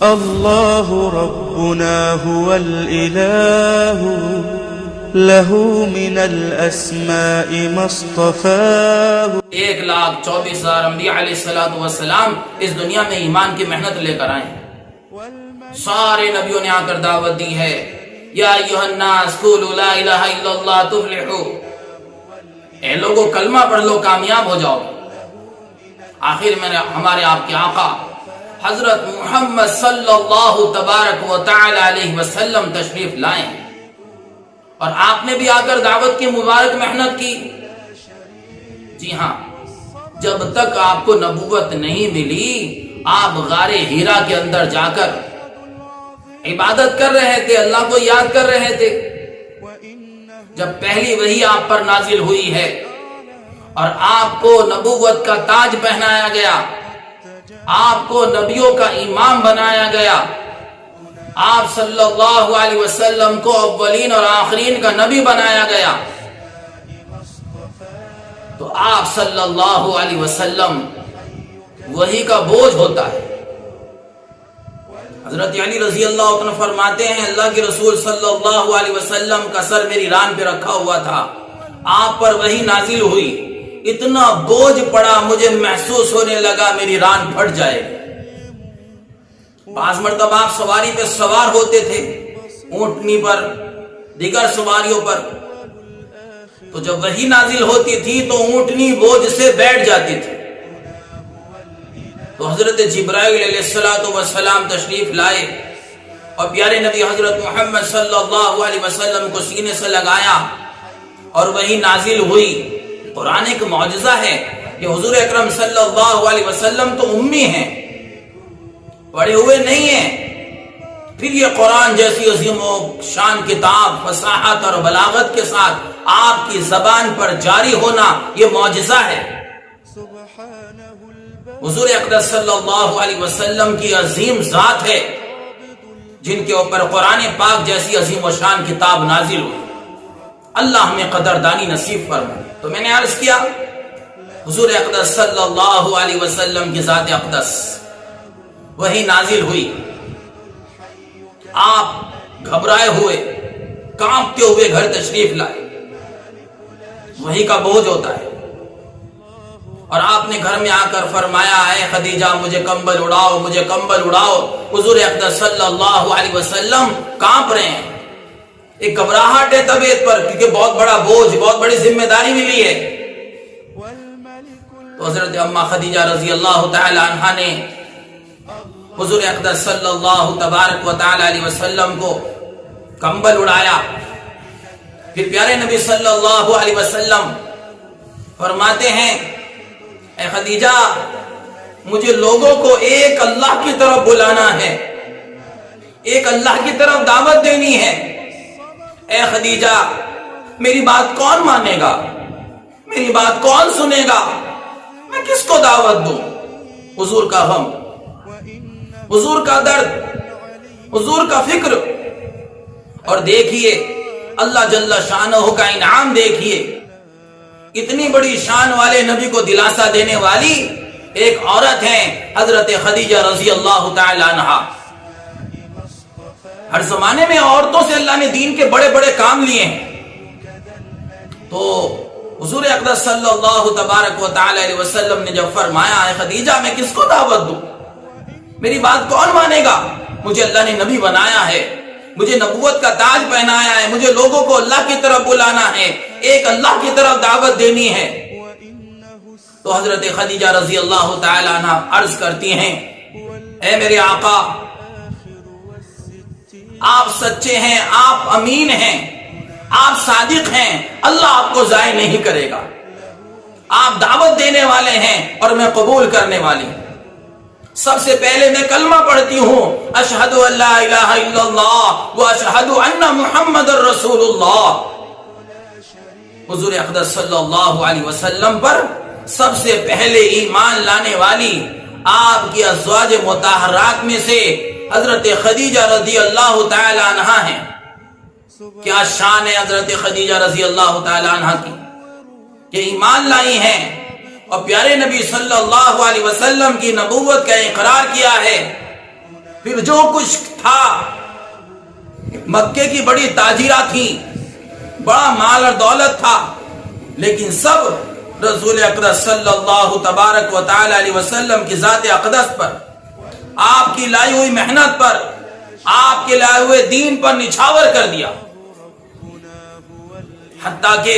اللہ ربنا هو الإله له من الاسماء ما اصطفاه. 1,24,000 انبیاء علیہ السلام اس دنیا میں ایمان کی محنت لے کر آئے ہیں. سارے نبیوں نے آ کر دعوت دی ہے، یا ایھا الناس قولوا لا الہ الا اللہ تفلحوا، اے لوگوں کلمہ پڑھ لو کامیاب ہو جاؤ. آخر میں ہمارے آپ کے آقا حضرت محمد صلی اللہ تبارک و تعالی علیہ وسلم تشریف لائے اور آپ نے بھی آ کر دعوت کی مبارک محنت کی. جی ہاں، جب تک آپ کو نبوت نہیں ملی آپ غار ہیرا کے اندر جا کر عبادت کر رہے تھے، اللہ کو یاد کر رہے تھے. جب پہلی وحی آپ پر نازل ہوئی ہے اور آپ کو نبوت کا تاج پہنایا گیا، آپ کو نبیوں کا امام بنایا گیا، آپ صلی اللہ علیہ وسلم کو اولین اور آخرین کا نبی بنایا گیا، تو آپ صلی اللہ علیہ وسلم وحی کا بوجھ ہوتا ہے. حضرت علی رضی اللہ عنہ فرماتے ہیں اللہ کے رسول صلی اللہ علیہ وسلم کا سر میری ران پہ رکھا ہوا تھا، آپ پر وحی نازل ہوئی، اتنا بوجھ پڑا مجھے محسوس ہونے لگا میری ران پھٹ جائے. بعض مرتبہ آپ سواری پہ سوار ہوتے تھے، اونٹنی پر، دیگر سواریوں پر، تو جب وحی نازل ہوتی تھی تو اونٹنی بوجھ سے بیٹھ جاتی تھی. تو حضرت جبرائیل علیہ السلام تشریف لائے اور پیارے نبی حضرت محمد صلی اللہ علیہ وسلم کو سینے سے لگایا اور وحی نازل ہوئی. قرآن ایک معجزہ ہے کہ حضور اکرم صلی اللہ علیہ وسلم تو امی ہیں، پڑھے ہوئے نہیں ہیں، پھر یہ قرآن جیسی عظیم و شان کتاب فصاحت اور بلاغت کے ساتھ آپ کی زبان پر جاری ہونا یہ معجزہ ہے. حضور اقدس صلی اللہ علیہ وسلم کی عظیم ذات ہے جن کے اوپر قرآن پاک جیسی عظیم و شان کتاب نازل ہوئی. اللہ ہمیں قدردانی نصیب فرمائے. تو میں نے عرض کیا حضور اقدس صلی اللہ علیہ وسلم کی ذات اقدس وہی نازل ہوئی، آپ گھبرائے ہوئے کانپتے ہوئے گھر تشریف لائے. وہی کا بوجھ ہوتا ہے. اور آپ نے گھر میں آ کر فرمایا اے خدیجہ مجھے کمبل اڑاؤ، مجھے کمبل اڑاؤ. حضور اقدس صلی اللہ علیہ وسلم کانپ رہے ہیں، ایک گھبراہٹ ہے طبیعت پر کیونکہ بہت بڑا بوجھ، بہت بڑی ذمہ داری ملی ہے. تو حضرت اما خدیجہ رضی اللہ تعالی عنہا نے حضور اقدس صلی اللہ تبارک و تعالی علیہ وسلم کو کمبل اڑایا. پھر پیارے نبی صلی اللہ علیہ وسلم فرماتے ہیں اے خدیجہ مجھے لوگوں کو ایک اللہ کی طرف بلانا ہے، ایک اللہ کی طرف دعوت دینی ہے. اے خدیجہ میری بات کون مانے گا، میری بات کون سنے گا، میں کس کو دعوت دوں؟ حضور کا غم، حضور کا درد، حضور کا فکر. اور دیکھیے اللہ جل شانہ کا انعام، دیکھیے اتنی بڑی شان والے نبی کو دلاسا دینے والی ایک عورت ہیں حضرت خدیجہ رضی اللہ تعالی عنہا. ہر زمانے میں عورتوں سے اللہ نے دین کے بڑے بڑے کام لیے ہیں. تو حضور اقدس صلی اللہ تبارک و تعالی علیہ وسلم نے جب فرمایا اے خدیجہ میں کس کو دعوت دوں، میری بات کون مانے گا؟ مجھے اللہ نے نبی بنایا ہے، مجھے نبوت کا تاج پہنایا ہے، مجھے لوگوں کو اللہ کی طرف بلانا ہے، ایک اللہ کی طرف دعوت دینی ہے. تو حضرت خدیجہ رضی اللہ تعالی عنہ عرض کرتی ہیں اے میرے آقا آپ سچے ہیں، آپ امین ہیں، آپ صادق ہیں، اللہ آپ کو ضائع نہیں کرے گا. آپ دعوت دینے والے ہیں اور میں قبول کرنے والی ہوں. سب سے پہلے میں کلمہ پڑھتی ہوں اشہد ان لا الہ الا اللہ واشہد ان محمد رسول اللہ. حضور اقدس صلی اللہ علیہ وسلم پر سب سے پہلے ایمان لانے والی آپ کی ازواج مطہرات میں سے حضرت خدیجہ رضی اللہ تعالی عنہا ہیں. کیا شان ہے حضرت خدیجہ رضی اللہ تعالی عنہا کی کہ ایمان لائی ہیں اور پیارے نبی صلی اللہ علیہ وسلم کی نبوت کا اقرار کیا ہے. پھر جو کچھ تھا، مکے کی بڑی تاجرہ تھی، بڑا مال اور دولت تھا، لیکن سب رسول اقدس صلی اللہ تبارک و تعالی علیہ وسلم کی ذات اقدس پر، آپ کی لائی ہوئی محنت پر، آپ کے لائے ہوئے دین پر نچھاور کر دیا، حتیٰ کہ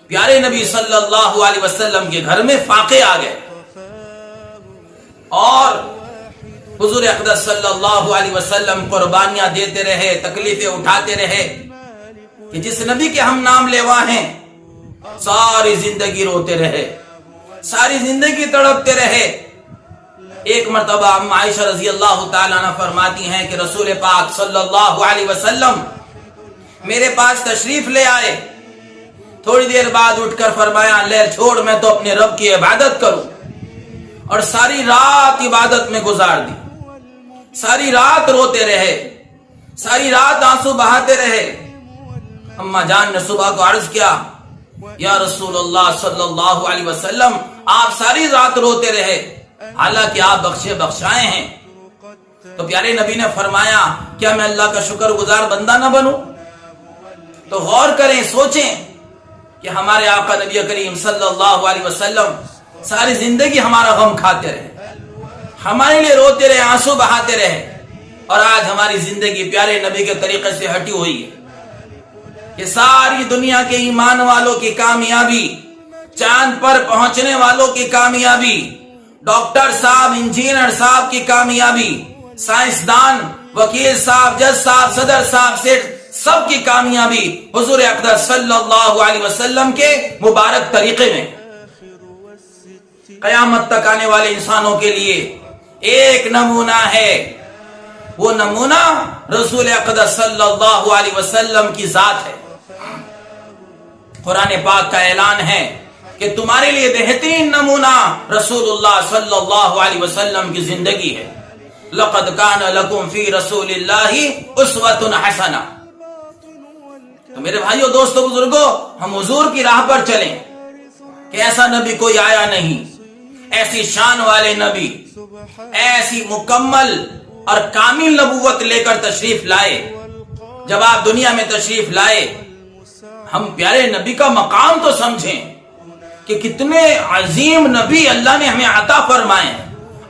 پیارے نبی صلی اللہ علیہ وسلم کے گھر میں فاقے آ گئے، اور حضور اقدس صلی اللہ علیہ وسلم قربانیاں دیتے رہے، تکلیفیں اٹھاتے رہے، کہ جس نبی کے ہم نام لیوا ہیں ساری زندگی روتے رہے، ساری زندگی تڑپتے رہے۔ ایک مرتبہ ام عائشہ رضی اللہ تعالیٰ عنہ فرماتی ہیں کہ رسول پاک صلی اللہ علیہ وسلم میرے پاس تشریف لے آئے، تھوڑی دیر بعد اٹھ کر فرمایا لیل چھوڑ، میں تو اپنے رب کی عبادت کروں، اور ساری رات عبادت میں گزار دی، ساری رات روتے رہے، ساری رات آنسو بہاتے رہے۔ اما جان نے صبح کو عرض کیا یا رسول اللہ صلی اللہ علیہ وسلم آپ ساری رات روتے رہے، حالانکہ آپ بخشے بخشائے ہیں۔ تو پیارے نبی نے فرمایا کیا میں اللہ کا شکر گزار بندہ نہ بنوں؟ تو غور کریں، سوچیں کہ ہمارے آقا نبی کریم صلی اللہ علیہ وسلم ساری زندگی ہمارا غم کھاتے رہے، ہمارے لیے روتے رہے، آنسو بہاتے رہے، اور آج ہماری زندگی پیارے نبی کے طریقے سے ہٹی ہوئی ہے کہ ساری دنیا کے ایمان والوں کی کامیابی، چاند پر پہنچنے والوں کی کامیابی، ڈاکٹر صاحب، انجینئر صاحب کی کامیابی، سائنسدان، وکیل صاحب، جج صاحب، صدر صاحب، سیٹ، سب کی کامیابی حضور اقدس صلی اللہ علیہ وسلم کے مبارک طریقے میں۔ قیامت تک آنے والے انسانوں کے لیے ایک نمونہ ہے، وہ نمونہ رسول اقدس صلی اللہ علیہ وسلم کی ذات ہے۔ قرآن پاک کا اعلان ہے کہ تمہارے لیے بہترین نمونہ رسول اللہ صلی اللہ علیہ وسلم کی زندگی ہے۔ لقد کان لکم فی رسول اللہ اسوۃ حسنہ۔ تو میرے بھائیو، دوستو، بزرگوں، ہم حضور کی راہ پر چلیں کہ ایسا نبی کوئی آیا نہیں، ایسی شان والے نبی، ایسی مکمل اور کامل نبوت لے کر تشریف لائے۔ جب آپ دنیا میں تشریف لائے، ہم پیارے نبی کا مقام تو سمجھیں کہ کتنے عظیم نبی اللہ نے ہمیں عطا فرمائے،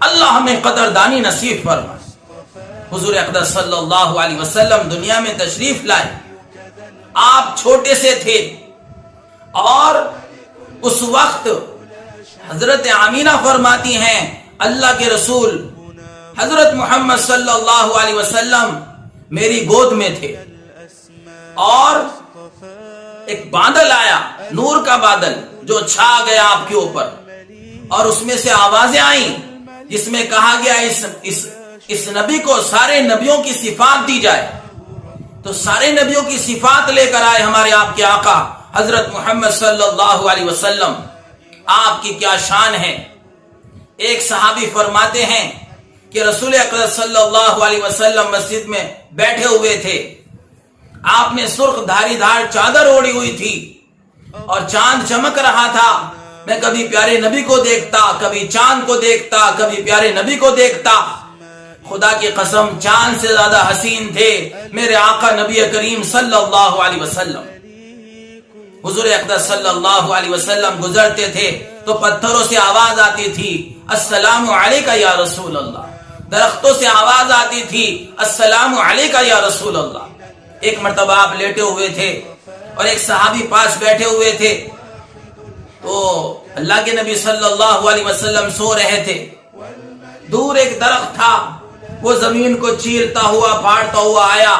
اللہ ہمیں قدردانی نصیب فرمائے۔ حضور اقدس صلی اللہ علیہ وسلم دنیا میں تشریف لائے، آپ چھوٹے سے تھے، اور اس وقت حضرت آمینہ فرماتی ہیں اللہ کے رسول حضرت محمد صلی اللہ علیہ وسلم میری گود میں تھے، اور ایک بادل آیا، نور کا بادل جو چھا گیا آپ کے اوپر، اور اس میں سے آوازیں آئیں جس میں کہا گیا اس نبی کو سارے نبیوں کی صفات دی جائے۔ تو سارے نبیوں کی صفات لے کر آئے ہمارے آپ کے آقا حضرت محمد صلی اللہ علیہ وسلم۔ آپ کی کیا شان ہے۔ ایک صحابی فرماتے ہیں کہ رسول اکرم صلی اللہ علیہ وسلم مسجد میں بیٹھے ہوئے تھے، آپ نے سرخ دھاری دھار چادر اوڑی ہوئی تھی اور چاند چمک رہا تھا۔ میں کبھی پیارے نبی کو دیکھتا، کبھی چاند کو دیکھتا، کبھی پیارے نبی کو دیکھتا۔ خدا کی قسم چاند سے زیادہ حسین تھے میرے آقا نبی کریم صلی اللہ علیہ وسلم۔ حضور اقدس صلی اللہ علیہ وسلم گزرتے تھے تو پتھروں سے آواز آتی تھی السلام علیکہ یا رسول اللہ، درختوں سے آواز آتی تھی السلام علیکہ یا رسول اللہ۔ ایک مرتبہ آپ لیٹے ہوئے تھے اور ایک صحابی پاس بیٹھے ہوئے تھے، تو اللہ کے نبی صلی اللہ علیہ وسلم سو رہے تھے۔ دور ایک درخت تھا، وہ زمین کو چیرتا ہوا پھاڑتا ہوا آیا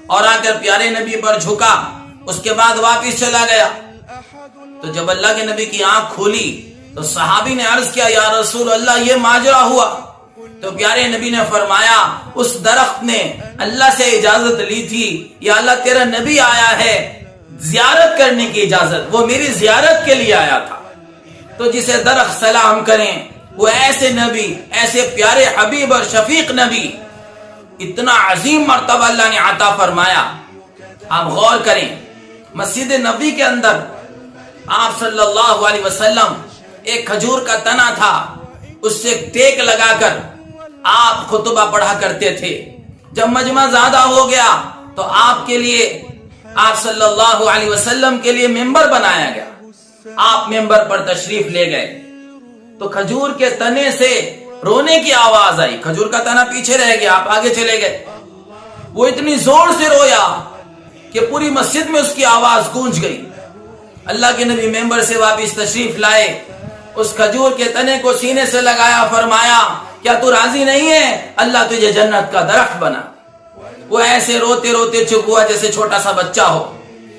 اور آ کر پیارے نبی پر جھکا، اس کے بعد واپس چلا گیا۔ تو جب اللہ کے نبی کی آنکھ کھولی تو صحابی نے عرض کیا یا رسول اللہ یہ ماجرا ہوا۔ تو پیارے نبی نے فرمایا اس درخت نے اللہ سے اجازت لی تھی، یا اللہ تیرا نبی آیا ہے زیارت کرنے کی اجازت، وہ میری زیارت کے لیے آیا تھا۔ تو جسے درخت سلام کریں وہ ایسے نبی، ایسے پیارے حبیب اور شفیق نبی، اتنا عظیم مرتبہ اللہ نے عطا فرمایا۔ آپ غور کریں، مسجد نبی کے اندر آپ صلی اللہ علیہ وسلم ایک کھجور کا تنا تھا، اس سے ٹیک لگا کر آپ خطبہ پڑھا کرتے تھے. جب مجمع زیادہ ہو گیا تو آپ کے لیے، آپ صلی اللہ علیہ وسلم کے لیے ممبر بنایا گیا. آپ ممبر پر تشریف لے گئے تو کھجور کے تنے سے رونے کی آواز آئی. کھجور کا تنا پیچھے رہ گیا، آپ آگے چلے گئے. وہ اتنی زور سے رویا کہ پوری مسجد میں اس کی آواز گونج گئی. اللہ کے نبی ممبر سے واپس تشریف لائے، اس کھجور کے تنے کو سینے سے لگایا، فرمایا کیا تو راضی نہیں ہے؟ اللہ تجھے جنت کا درخت بنا. وہ ایسے روتے روتے چپ ہوا جیسے چھوٹا سا بچہ ہو،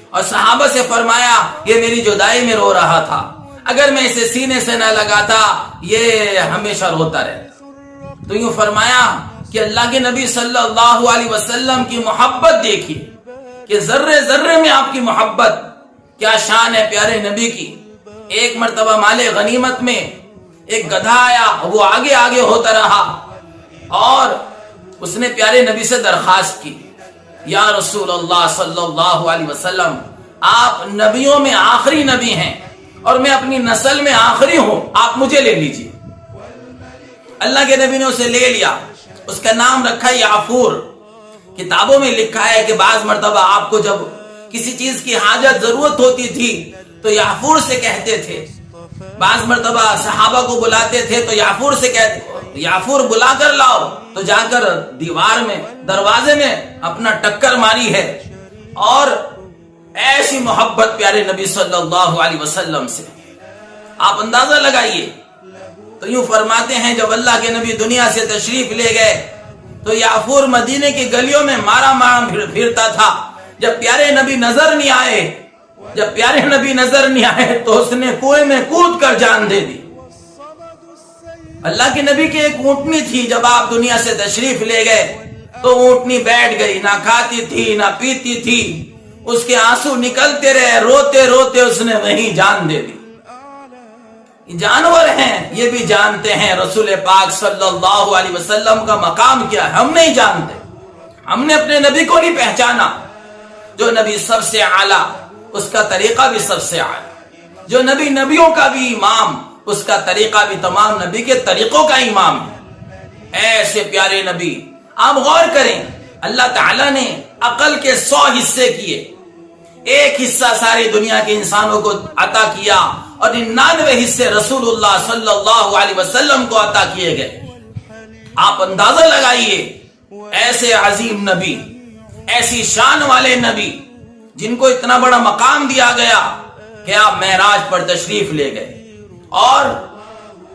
اور صحابہ سے فرمایا یہ میری جدائی میں رو رہا تھا، اگر میں اسے سینے سے نہ لگاتا یہ ہمیشہ روتا رہتا. تو یوں فرمایا کہ اللہ کے نبی صلی اللہ علیہ وسلم کی محبت دیکھیے کہ ذرے ذرے میں آپ کی محبت، کیا شان ہے پیارے نبی کی. ایک مرتبہ مال غنیمت میں ایک گدھا آیا، وہ آگے آگے ہوتا رہا اور اس نے پیارے نبی سے درخواست کی، یا رسول اللہ صلی اللہ علیہ وسلم، آپ نبیوں میں آخری نبی ہیں اور میں اپنی نسل میں آخری ہوں، آپ مجھے لے لیجیے. اللہ کے نبی نے اسے لے لیا. اس کا نام رکھا یعفور. کتابوں میں لکھا ہے کہ بعض مرتبہ آپ کو جب کسی چیز کی حاجت ضرورت ہوتی تھی تو یعفور سے کہتے تھے. بعض مرتبہ صحابہ کو بلاتے تھے تو یعفور سے کہتے، یعفور بلا کر لاؤ، تو جا کر دیوار میں، دروازے میں اپنا ٹکر ماری ہے. اور ایسی محبت پیارے نبی صلی اللہ علیہ وسلم سے آپ اندازہ لگائیے. تو یوں فرماتے ہیں جب اللہ کے نبی دنیا سے تشریف لے گئے تو یعفور مدینے کی گلیوں میں مارا پھرتا تھا. جب پیارے نبی نظر نہیں آئے تو اس نے کنویں میں کود کر جان دے دی. اللہ کے نبی کی ایک اونٹنی تھی، جب آپ دنیا سے تشریف لے گئے تو اونٹنی بیٹھ گئی، نہ کھاتی تھی نہ پیتی تھی، اس کے آنسو نکلتے رہے، روتے روتے اس نے وہیں جان دے دی. جانور ہیں، یہ بھی جانتے ہیں رسول پاک صلی اللہ علیہ وسلم کا مقام کیا ہے. ہم نہیں جانتے، ہم نے اپنے نبی کو نہیں پہچانا. جو نبی سب سے اعلیٰ، اس کا طریقہ بھی سب سے اعلیٰ. جو نبی نبیوں کا بھی امام، اس کا طریقہ بھی تمام نبی کے طریقوں کا امام ہے. ایسے پیارے نبی، آپ غور کریں، اللہ تعالیٰ نے عقل کے 100 حصے کیے، ایک حصہ ساری دنیا کے انسانوں کو عطا کیا اور 99 حصے رسول اللہ صلی اللہ علیہ وسلم کو عطا کیے گئے. آپ اندازہ لگائیے، ایسے عظیم نبی، ایسی شان والے نبی جن کو اتنا بڑا مقام دیا گیا کہ آپ معراج پر تشریف لے گئے اور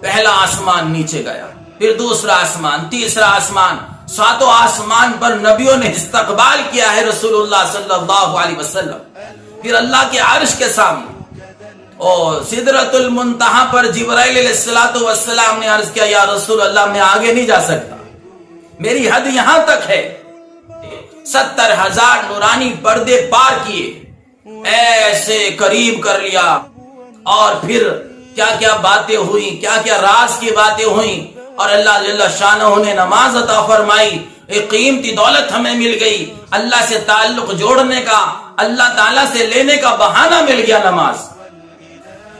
پہلا آسمان نیچے گیا، پھر دوسرا آسمان، تیسرا آسمان، 7 آسمان پر نبیوں نے استقبال کیا ہے رسول اللہ صلی اللہ علیہ وسلم. پھر اللہ کے عرش کے سامنے اور سدرۃ المنتہا پر جبرائیل علیہ السلام نے عرض کیا، یا رسول اللہ میں آگے نہیں جا سکتا، میری حد یہاں تک ہے. 70,000 نورانی پردے پار کیے، ایسے قریب کر لیا، اور پھر کیا کیا باتیں ہوئیں، کیا کیا راز کی باتیں ہوئیں، اور اللہ جل شانہ نے نماز عطا فرمائی. ایک قیمتی دولت ہمیں مل گئی، اللہ سے تعلق جوڑنے کا، اللہ تعالیٰ سے لینے کا بہانہ مل گیا نماز.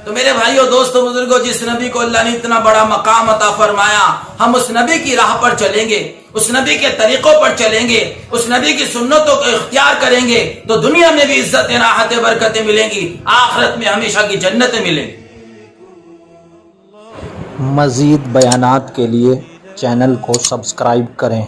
تو میرے بھائیوں، دوستوں، بزرگوں، جس نبی کو اللہ نے اتنا بڑا مقام عطا فرمایا، ہم اس نبی کی راہ پر چلیں گے، اس نبی کے طریقوں پر چلیں گے، اس نبی کی سنتوں کو اختیار کریں گے تو دنیا میں بھی عزت، راحت، برکتیں ملیں گی، آخرت میں ہمیشہ کی جنتیں ملیں گی. مزید بیانات کے لیے چینل کو سبسکرائب کریں.